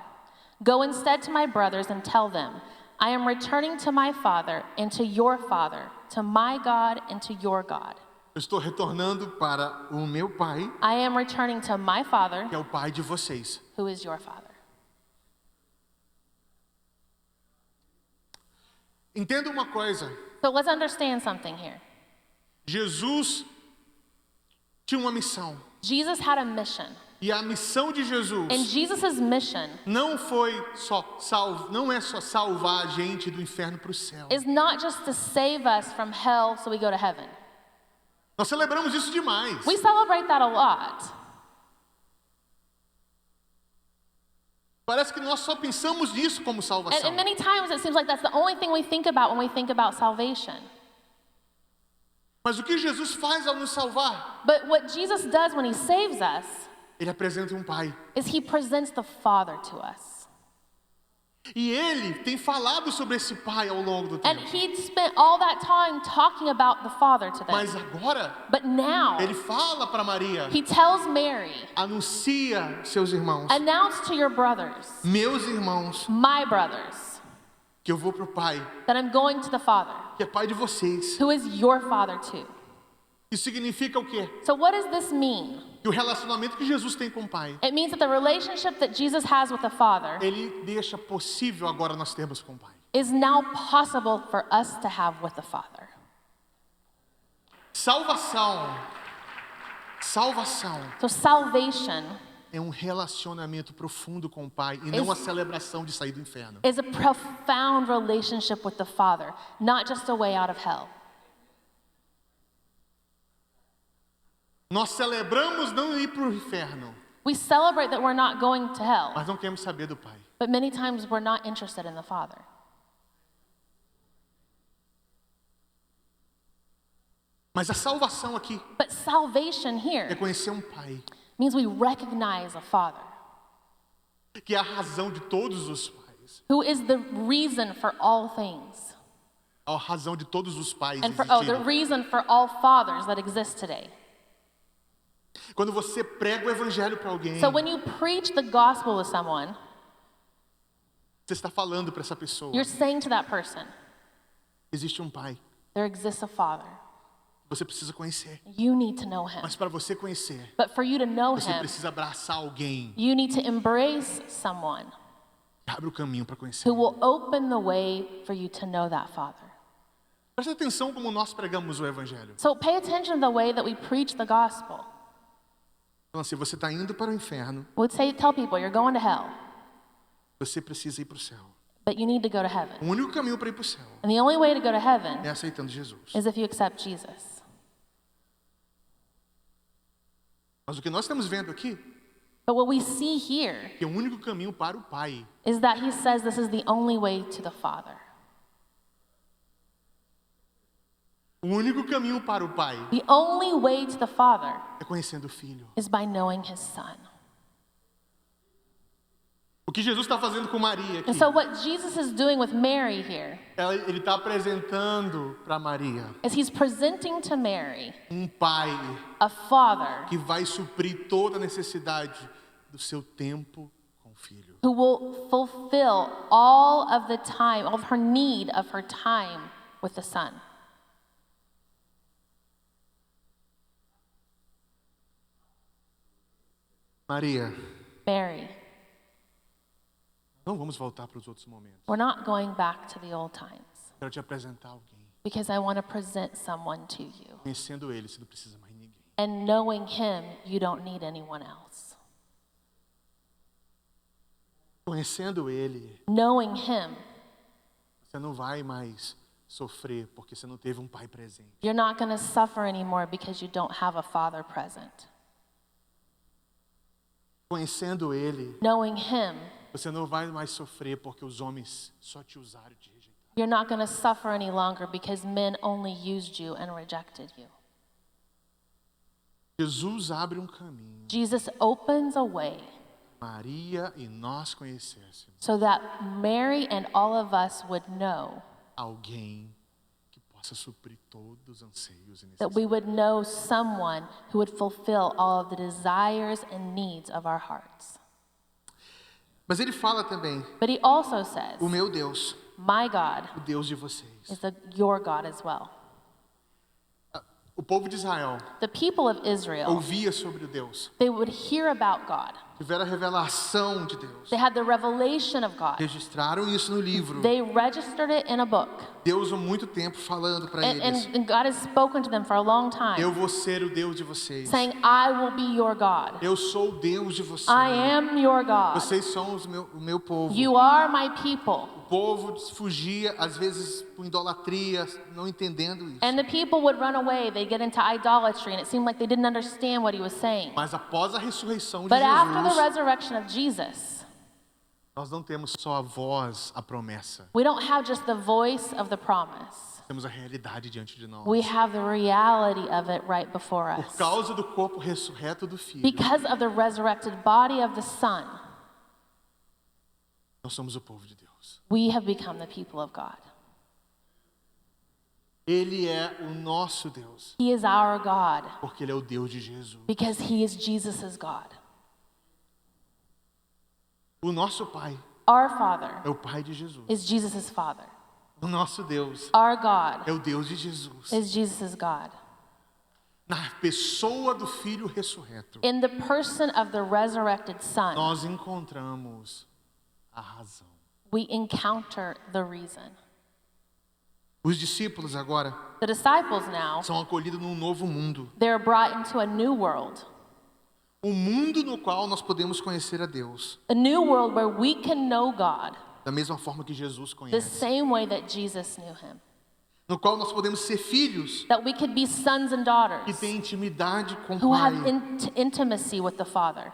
Go instead to my brothers and tell them, I am returning to my Father and to your Father, to my God and to your God. Eu estou retornando para o meu Pai, I am returning to my Father, que é o Pai de vocês. who is your Father." Entenda uma coisa. So let's understand something here. Jesus tinha uma missão. Jesus had a mission. E a missão de Jesus And Jesus' mission não é só salvar a gente do inferno para o céu. is not just to save us from hell so we go to heaven. Nós celebramos isso demais. We celebrate that a lot. Parece que nós só pensamos nisso como salvação. And many times it seems like that's the only thing we think about when we think about salvation. Mas o que Jesus faz ao nos salvar? But what Jesus does when he saves us Ele apresenta um Pai. is he presents the Father to us. E ele tem falado sobre esse Pai ao longo do And tempo. he spent all that time talking about the Father to them. Mas agora, But now ele fala para Maria, he tells Mary, anuncia seus irmãos, announce to your brothers, meus irmãos, my brothers, que eu vou para o Pai, that I'm going to the Father, que é Pai de vocês. who is your Father too. Isso significa o quê? So what does this mean? Que o relacionamento que Jesus tem com o Pai, It means that the relationship that Jesus has with the Father ele deixa possível agora nós termos com o Pai. is now possible for us to have with the Father. Salvação So salvation é um relacionamento profundo com o Pai e não a celebração de sair do inferno. is a profound relationship with the Father, not just a way out of hell. Nós celebramos não ir para o inferno, We celebrate that we're not going to hell, mas não queremos saber do Pai. but many times we're not interested in the Father. Mas a salvação aqui But salvation é here conhecer um Pai. means we recognize a Father. que é a razão de todos os pais. who is the reason for all things, A razão de todos os pais and for, the existirem. reason for all fathers that exist today. Quando você prega o evangelho para alguém, So when you preach the gospel to someone, você está falando para essa pessoa, you're saying to that person, existe um pai, there exists a father. você precisa conhecer. You need to know him. Mas para você conhecer, But for you to know você him, precisa abraçar alguém you need to embrace someone que abre o caminho para conhecer. who will open the way for you to know that father. Preste atenção como nós pregamos o evangelho. So pay attention to the way that we preach the gospel. Então assim, você está indo para o inferno, We'd say, tell people you're going to hell, você precisa ir para o céu. but you need to go to heaven. O único caminho para ir para o céu And the only way to go to heaven é aceitando Jesus. is if you accept Jesus. Mas o que nós estamos vendo aqui But what we see here é que o único caminho para o Pai is that he says this is the only way to the Father. O único caminho para o Pai The only way to the Father é conhecendo o Filho. is by knowing his Son. O que Jesus está fazendo com Maria aqui, And so what Jesus is doing with Mary here ele está apresentando para Maria is he's presenting to Mary um Pai a Father que vai suprir toda a necessidade do seu tempo com o Filho. who will fulfill all of the time, all of her need of her time with the Son. Maria, Mary, não vamos voltar para os outros momentos. we're not going back to the old times Quero te apresentar alguém. because I want to present someone to you. Conhecendo ele, você não precisa mais de ninguém. And knowing him, you don't need anyone else. Conhecendo ele, Knowing him, você não vai mais sofrer porque você não teve um pai presente. you're not going to suffer anymore because you don't have a father present. Conhecendo ele, Knowing him, você não vai mais sofrer porque os homens só te usaram e te rejeitaram. you're not going to suffer any longer because men only used you and rejected you. Jesus abre um caminho. Jesus opens a way Maria e nós conhecêssemos so that Mary and all of us would know, alguém que possa suprir todos os anseios e that we necessidades. would know someone who would fulfill all of the desires and needs of our hearts. Mas ele fala também, But he also says, o meu Deus, my God o Deus de vocês. is your God as well. O povo de Israel The people of Israel, ouvia sobre o Deus, they would hear about God. tiveram a revelação de Deus, They had the revelation of God. registraram isso no livro. They registered it in a book. Deus há muito tempo falando para And, eles, and God has spoken to them for a long time, eu vou ser o Deus de vocês. saying, I will be your God. Eu sou o Deus de vocês. I am your God. Vocês são o meu povo. You are my people. O povo fugia, às vezes, por idolatria, não entendendo isso. And the people would run away. They'd get into idolatry, and it seemed like they didn't understand what he was saying. Mas após a ressurreição de But after the Jesus, resurrection of Jesus, nós não temos só a voz, a promessa. we don't have just the voice of the promise. Temos a realidade diante de nós. We have the reality of it right before Por us. causa do corpo ressurreto do Filho, Because of the resurrected body of the Son, nós somos o povo de Deus. we have become the people of God. Ele é o nosso Deus, He is our God porque Ele é o Deus de Jesus. because He is Jesus' God. O nosso Pai Our Father é o Pai de Jesus. is Jesus' Father. O nosso Deus Our God é o Deus de Jesus. is Jesus' God. Na pessoa do Filho ressurreto, In the person of the resurrected Son, nós encontramos a razão. we encounter the reason. Os discípulos agora The disciples now, são acolhidos num novo mundo. they're brought into a new world. Um mundo no qual nós podemos conhecer a Deus, A new world where we can know God da mesma forma que Jesus the conhece. same way that Jesus knew Him. No qual nós podemos ser filhos That we could be sons and que daughters têm intimidade com o who have Pai. intimacy with the Father.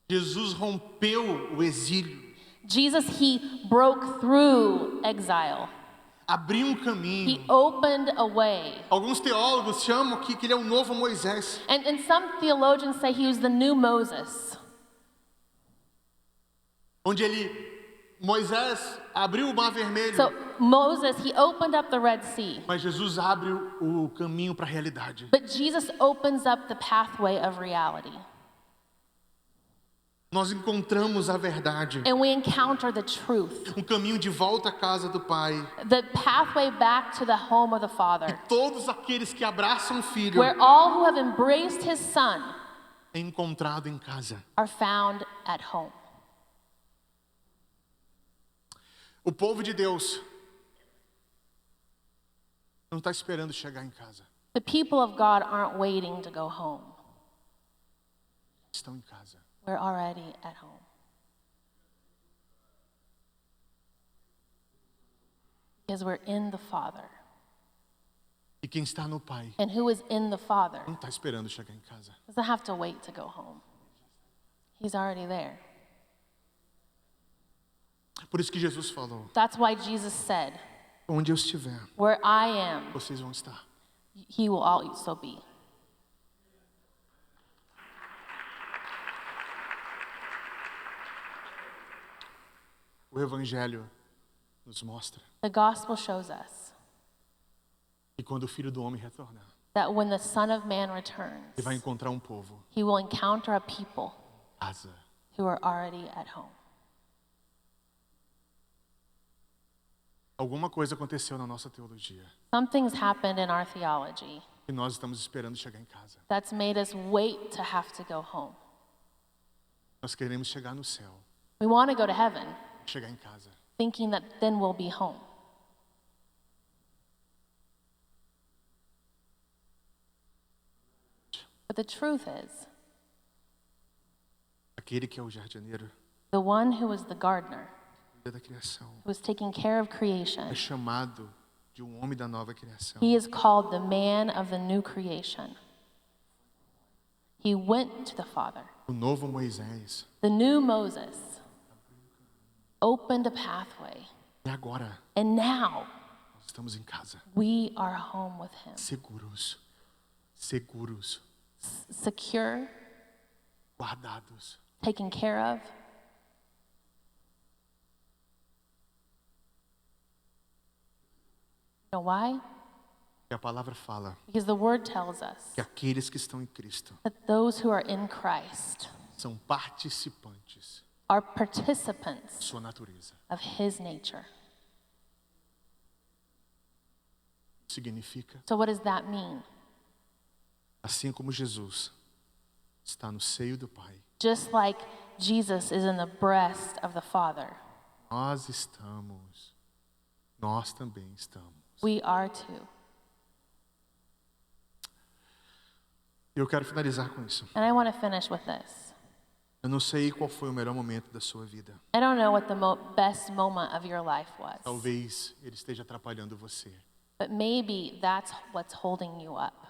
Jesus rompeu o exílio, Jesus, He broke through exile. abriu um He caminho. opened a way. Alguns teólogos chamam que ele é o novo Moisés. And some theologians say He was the new Moses. onde Moisés abriu o mar vermelho, So Moses, he opened up the Red Sea. mas Jesus abre o caminho para a realidade. But Jesus opens up the pathway of reality. Nós encontramos a verdade, And we encounter the truth. um caminho de volta à casa do Pai. The pathway back to the home of the Father. Todos aqueles que abraçam o Filho Where all who have embraced his Son é encontrado em casa. are found at home. O povo de Deus não está esperando chegar em casa. The people of God aren't waiting to go home. Estão em casa. We're already at home. Because we're in the Father. E quem está no Pai And who is in the Father não está esperando chegar em casa. doesn't have to wait to go home. He's already there. Por isso que Jesus falou: That's why Jesus said, onde eu estiver, where I am, vocês vão estar. he will also be. O Evangelho nos mostra The gospel shows us que quando o Filho do Homem retornar, that when the Son of Man returns, ele vai encontrar um povo, he will encounter a people casa. who are already at home. Alguma coisa aconteceu na nossa teologia Something's happened in our theology e nós estamos esperando chegar em casa. that's made us wait to have to go home. Nós queremos chegar no céu, We want to go to heaven chegar em casa. thinking that then we'll be home. But the truth is, Aquele que é o jardineiro the one who is the gardener, da criação who is taking care of é creation, chamado de homem da nova criação. he is called the man of the new creation. He went to the Father. O novo Moisés. The new Moses opened a pathway, E agora and now nós estamos em casa, we are home with him, seguros, seguros, secure, guardados. taken care of. You know why? E a palavra fala Because the word tells us que aqueles que estão em Cristo that those who are in Christ são participantes are da participants sua natureza. of his nature. Significa, So what does that mean? assim como Jesus está no seio do Pai, Just like Jesus is in the breast of the Father, nós também estamos. we are too. E eu quero finalizar com isso. And I want to finish with this. Eu não sei qual foi o melhor momento da sua vida. I don't know what the best moment of your life was, Talvez ele esteja atrapalhando você. but maybe that's what's holding you up.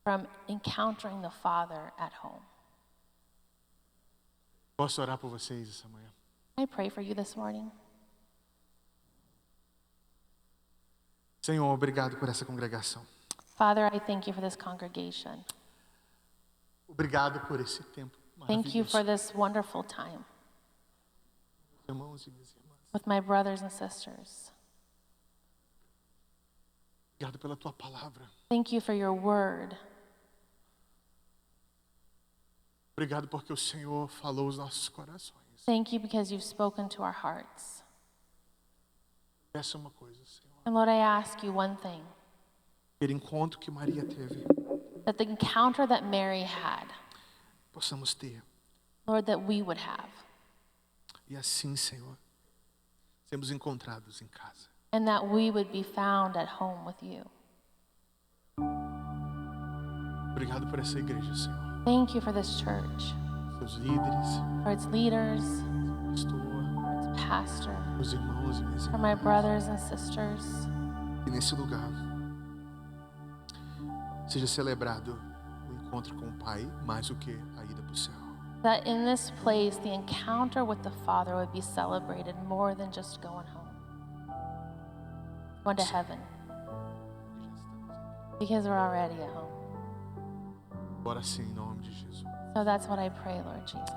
From encountering the Father at home. Posso orar por vocês essa manhã? Can I pray for you this morning? Senhor, obrigado por essa congregação. Father, I thank you for this congregation. Obrigado por esse tempo Thank you maravilhoso. for this wonderful time Irmãos e minhas irmãs. with my brothers and sisters. Obrigado pela tua palavra. Thank you for your word. Obrigado porque o Senhor falou aos nossos corações. Thank you because you've spoken to our hearts. Peça uma coisa, Senhor. And Lord, I ask you one thing, Aquele encontro que Maria teve, that the encounter that Mary had, possamos ter. Lord, that we would have. E assim, Senhor, sermos encontrados em casa. And that we would be found at home with you. Obrigado por essa igreja, Senhor. Thank you for this church, Seus líderes, for its leaders, pastor, its pastor, meus irmãos e minhas for irmãs. my brothers and sisters. E nesse lugar seja celebrado o encontro com o Pai mais do que a ida para o céu. That in this place, the encounter with the Father would be celebrated more than just going home, going to heaven. because we're already at home. Agora sim, em nome de Jesus. So that's what I pray, Lord Jesus.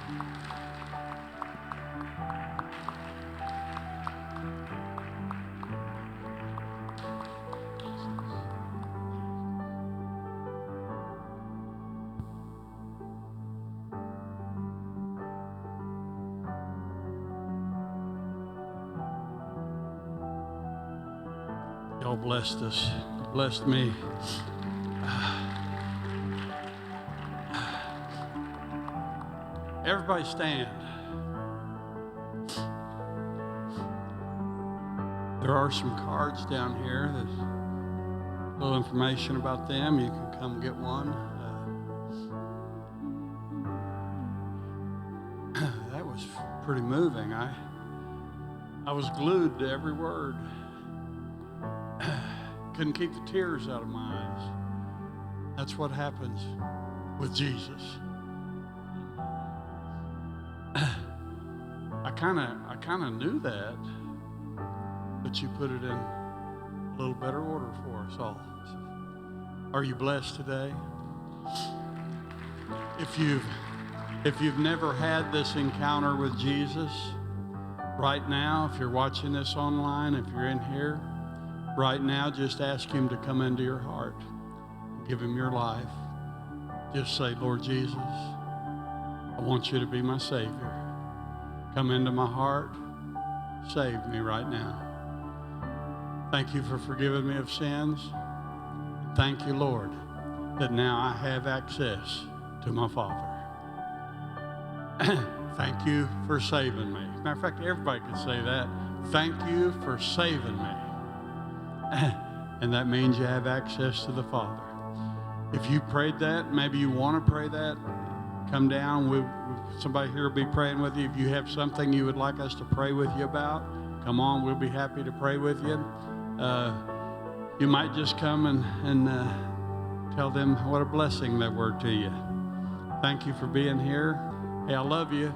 Amém. Amen. Y'all blessed us, blessed me. Everybody stand. There are some cards down here. There's a little information about them. You can come get one. That was pretty moving. I was glued to every word. Couldn't keep the tears out of my eyes. That's what happens with Jesus. I kind of knew that, but you put it in a little better order for us all. Are you blessed today? If you've never had this encounter with Jesus, right now, if you're watching this online, if you're in here, right now, just ask him to come into your heart. Give him your life. Just say, Lord Jesus, I want you to be my Savior. Come into my heart. Save me right now. Thank you for forgiving me of sins. Thank you, Lord, that now I have access to my Father. Thank you for saving me. Matter of fact, everybody could say that. Thank you for saving me. And that means you have access to the Father. If you prayed that, maybe you want to pray that, come down. Somebody here will be praying with you. If you have something you would like us to pray with you about, come on. We'll be happy to pray with you. You might just come and tell them what a blessing they were to you. Thank you for being here. Hey, I love you.